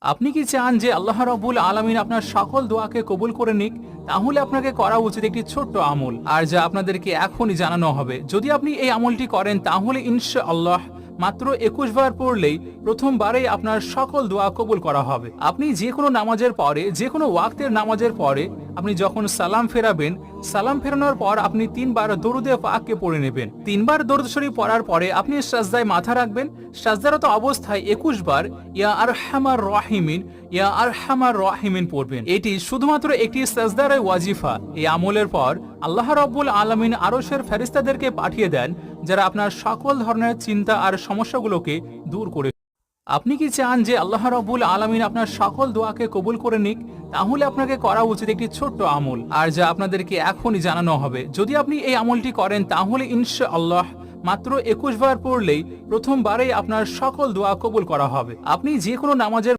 আপনি কি চান যে আল্লাহ রাব্বুল আলামিন আপনার সকল দোয়াকে কবুল করে নিক? তাহলে আপনাকে করা উচিত একটি ছোট্ট আমল, আর যা আপনাদেরকে এখনই জানানো হবে। যদি আপনি এই আমলটি করেন তাহলে ইনশাআল্লাহ মাত্র 21 বার পড়লেই প্রথমবারেই আপনার সকল দোয়া কবুল করা হবে। আপনি যে কোনো নামাজের পরে, যে কোনো ওয়াক্তের নামাজের পরে আপনি যখন সালাম ফেরাবেন, সালাম ফেরানোর পর আপনি 3 বার দরুদে পাককে পড়ে নেবেন। 3 বার দরুদ শরীফ পড়ার পরে আপনি সাজদায় মাথা রাখবেন। সাজদারত অবস্থায় 21 বার ইয়া আরহামার রাহিমিন, ইয়া আরহামার রাহিমিন পড়বেন। এটি শুধুমাত্র একটি সাজদার ওয়াজিফা। এই আমলের পর আল্লাহ রাব্বুল আলামিন আরশের ফেরেশতাদেরকে পাঠিয়ে দেন, যারা আপনার সকল ধরনের চিন্তা আর সমস্যাগুলোকে দূর করে। আপনি কি চান যে আল্লাহ রাব্বুল আলামিন আপনার সকল দোয়াকে কবুল করে নিক? তাহলে আপনাকে করা উচিত একটি ছোট্ট আমল, আর যা আপনাদেরকে এখনই জানানো হবে। যদি আপনি এই আমলটি করেন তাহলে ইনশাআল্লাহ মাত্র 21 বার পড়লেই প্রথমবারেই আপনার সকল দোয়া কবুল করা হবে। আপনি যে কোনো নামাজের